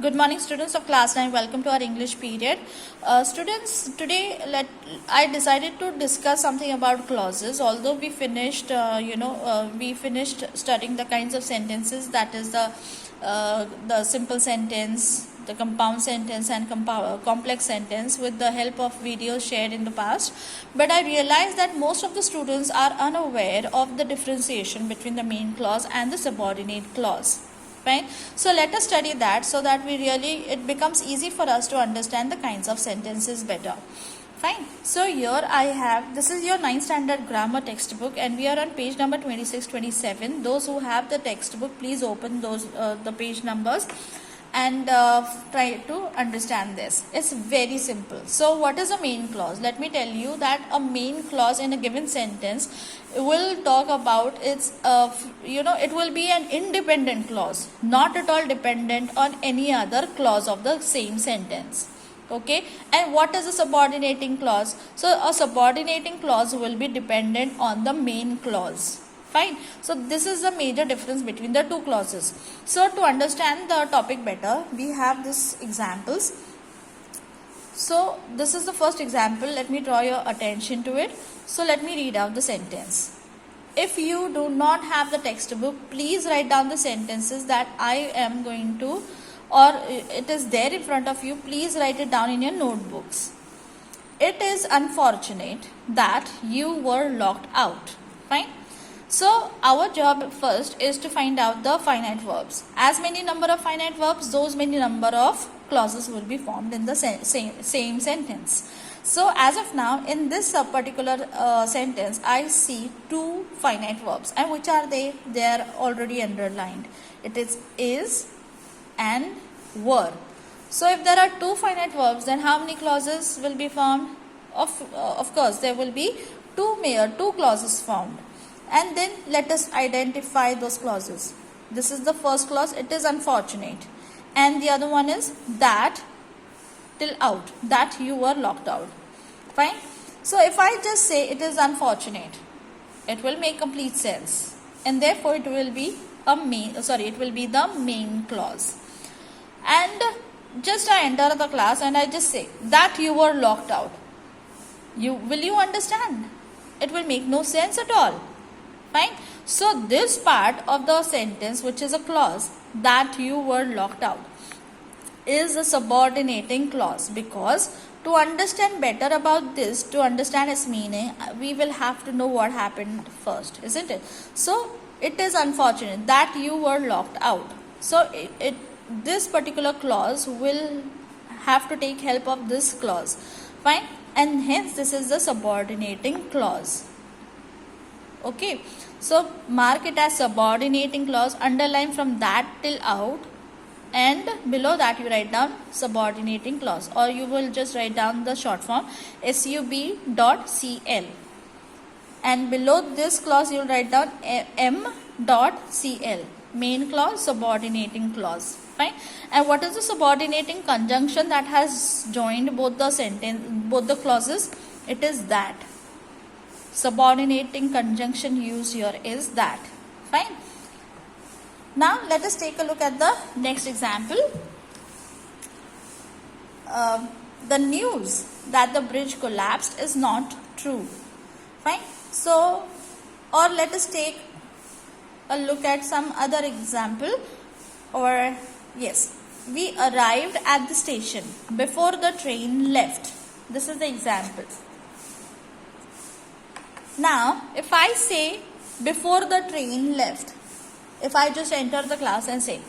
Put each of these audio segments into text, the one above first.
Good morning, students of class 9. Welcome to our English period. Students, today I decided to discuss something about clauses. Although we finished, we finished studying the kinds of sentences, that is the simple sentence, the compound sentence, and complex sentence with the help of videos shared in the past. But I realized that most of the students are unaware of the differentiation between the main clause and the subordinate clause. Fine. So let us study that so that it becomes easy for us to understand the kinds of sentences better. Fine. So here I have, this is your 9th standard grammar textbook and we are on page number 26-27. Those who have the textbook, please open those the page numbers and try to understand this. It's very simple. So what is a main clause? Let me tell you that a main clause in a given sentence will talk about it will be an independent clause, not at all dependent on any other clause of the same sentence. Okay, and what is a subordinating clause? So a subordinating clause will be dependent on the main clause. Fine. So this is the major difference between the two clauses. So to understand the topic better, we have these examples. So this is the first example. Let me draw your attention to it. So let me read out the sentence. If you do not have the textbook, please write down the sentences that I am going to, or it is there in front of you. Please write it down in your notebooks. It is unfortunate that you were locked out. Fine. So our job first is to find out the finite verbs. As many number of finite verbs, those many number of clauses will be formed in the same sentence. So as of now, in this particular sentence, I see two finite verbs. And which are they? They are already underlined. It is and were. So if there are two finite verbs, then how many clauses will be formed? Of course, there will be two clauses formed. And then let us identify those clauses. This is the first clause, it is unfortunate. And the other one is that till out, that you were locked out. Fine. So if I just say it is unfortunate, it will make complete sense. And therefore it will be the main clause. And just I enter the class and I just say that you were locked out. Will you understand? It will make no sense at all. Fine. So this part of the sentence, which is a clause, that you were locked out, is a subordinating clause, because to understand better about this, to understand its meaning, we will have to know what happened first, isn't it? So it is unfortunate that you were locked out. So this particular clause will have to take help of this clause. Fine. And hence this is the subordinating clause. Okay, so mark it as subordinating clause, underline from that till out, and below that you write down subordinating clause, or you will just write down the short form sub.cl, and below this clause you will write down m.cl, main clause, subordinating clause. Fine. And what is the subordinating conjunction that has joined both the clauses? It is that. Subordinating conjunction used here is that. Fine. Now let us take a look at the next example. The news that the bridge collapsed is not true. Fine. So, or let us take a look at some other example. Or yes, we arrived at the station before the train left. This is the example. Now, if I say before the train left, if I just enter the class and say,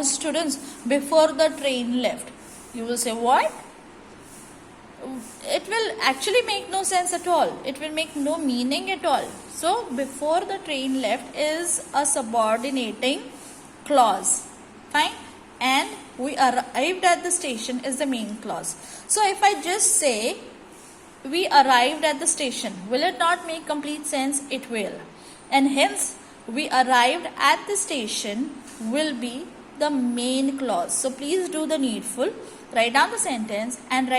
students, before the train left, you will say what? It will actually make no sense at all. It will make no meaning at all. So, before the train left is a subordinating clause. Fine. And we arrived at the station is the main clause. So, if I just say we arrived at the station, will it not make complete sense? It will. And hence we arrived at the station will be the main clause. So please do the needful. Write down the sentence and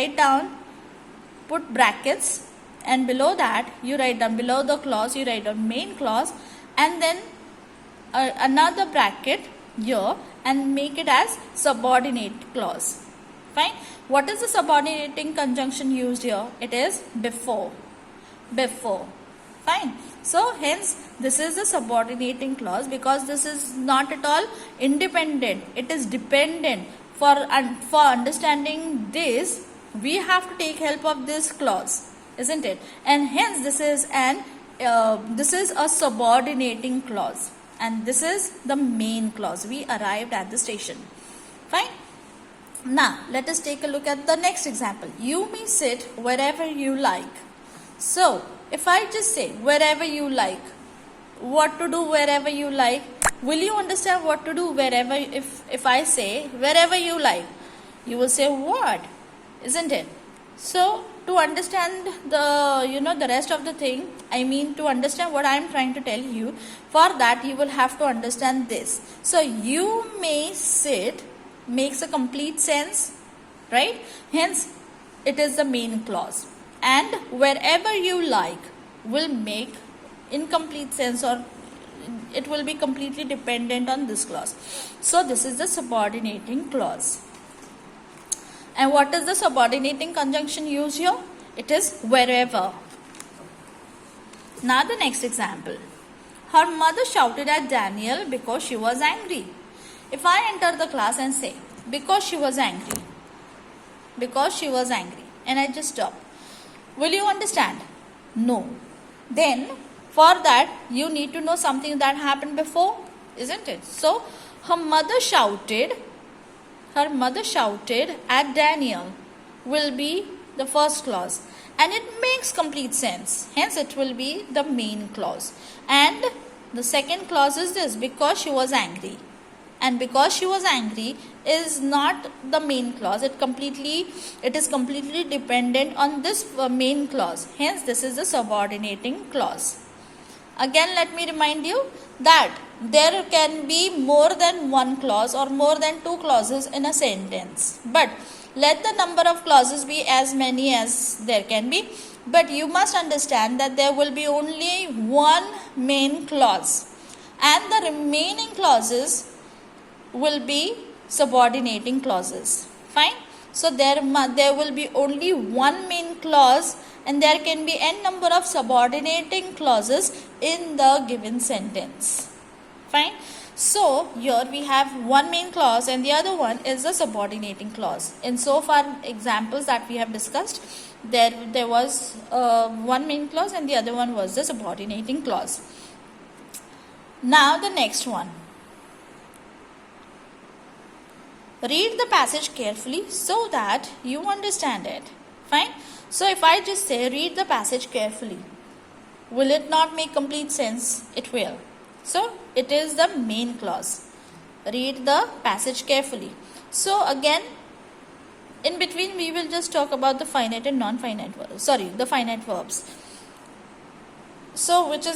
put brackets, and below that you write down, below the clause you write down main clause, and then another bracket here and make it as subordinate clause. Fine. What is the subordinating conjunction used here? It is before. Before. Fine. So hence this is the subordinating clause because this is not at all independent. It is dependent. For understanding this, we have to take help of this clause, isn't it? And hence this is a subordinating clause, and this is the main clause. We arrived at the station. Fine. Now let us take a look at the next example. You may sit wherever you like. So if I just say wherever you like, what to do wherever you like? Will you understand what to do wherever? If I say wherever you like, you will say what, isn't it? So to understand the rest of the thing, I mean to understand what I am trying to tell you, for that you will have to understand this. So you may sit makes a complete sense, right? Hence it is the main clause, and wherever you like will make incomplete sense, or it will be completely dependent on this clause. So this is the subordinating clause. And what is the subordinating conjunction used here? It is wherever. Now the next example. Her mother shouted at Daniel because she was angry. If I enter the class and say because she was angry, and I just stop, will you understand? No. Then for that you need to know something that happened before, isn't it? So her mother shouted at Daniel will be the first clause, and it makes complete sense. Hence it will be the main clause. And the second clause is this, because she was angry. And because she was angry is not the main clause. It is completely dependent on this main clause. Hence this is the subordinating clause. Again, let me remind you that there can be more than one clause or more than two clauses in a sentence. But let the number of clauses be as many as there can be. But you must understand that there will be only one main clause, and the remaining clauses will be subordinating clauses. Fine. So there will be only one main clause, and there can be n number of subordinating clauses in the given sentence. Fine. So here we have one main clause and the other one is the subordinating clause. In so far examples that we have discussed, there was one main clause and the other one was the subordinating clause. Now the next one. Read the passage carefully so that you understand it. Fine. So if I just say read the passage carefully, will it not make complete sense? It will. So it is the main clause. Read the passage carefully. So again, in between we will just talk about the finite and non-finite verbs. The finite verbs. So what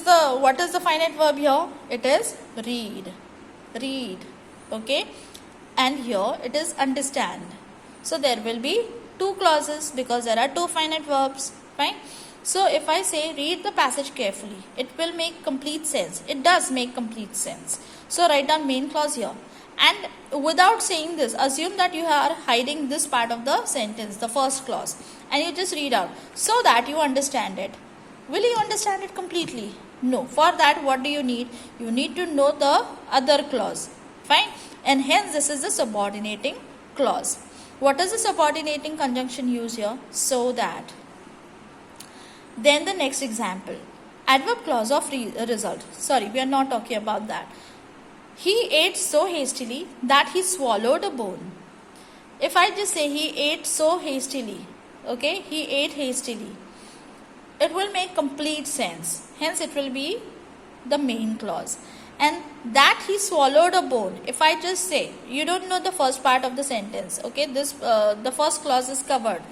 is the finite verb here? It is read. Read. Okay. And here it is understand. So there will be two clauses because there are two finite verbs. Fine. So if I say read the passage carefully, it will make complete sense. It does make complete sense. So write down main clause here. And without saying this, assume that you are hiding this part of the sentence, the first clause, and you just read out so that you understand it. Will you understand it completely? No. For that, what do you need? You need to know the other clause. Fine. And hence this is the subordinating clause. What is the subordinating conjunction used here? So that. Then the next example. Adverb clause of result. We are not talking about that. He ate so hastily that he swallowed a bone. If I just say he ate so hastily, okay, he ate hastily, it will make complete sense. Hence it will be the main clause. And that he swallowed a bone. If I just say, you don't know the first part of the sentence, okay, the first clause is covered.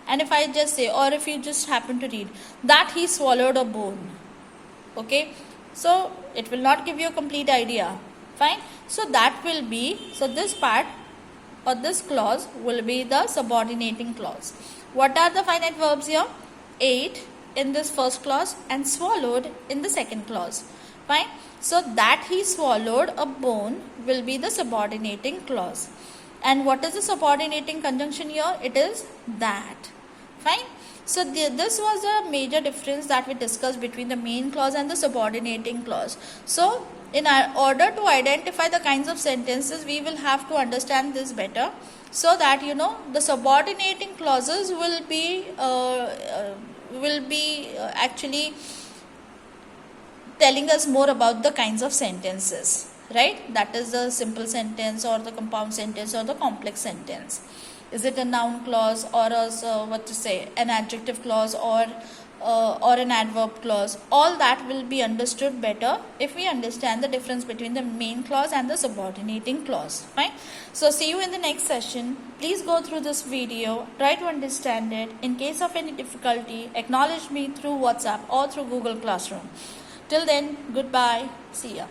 And if I just say, or if you just happen to read, that he swallowed a bone, okay, so it will not give you a complete idea. Fine. So that will be, so this part or this clause will be the subordinating clause. What are the finite verbs here? Ate in this first clause and swallowed in the second clause. Fine. So that he swallowed a bone will be the subordinating clause. And what is the subordinating conjunction here? It is that. Fine. So this was a major difference that we discussed between the main clause and the subordinating clause. So in order to identify the kinds of sentences, we will have to understand this better, so that the subordinating clauses will be actually telling us more about the kinds of sentences, right? That is the simple sentence or the compound sentence or the complex sentence. Is it a noun clause or an adjective clause or an adverb clause? All that will be understood better if we understand the difference between the main clause and the subordinating clause. Fine. So see you in the next session. Please go through this video, try to understand it. In case of any difficulty, acknowledge me through WhatsApp or through Google Classroom. Till then, goodbye. See ya.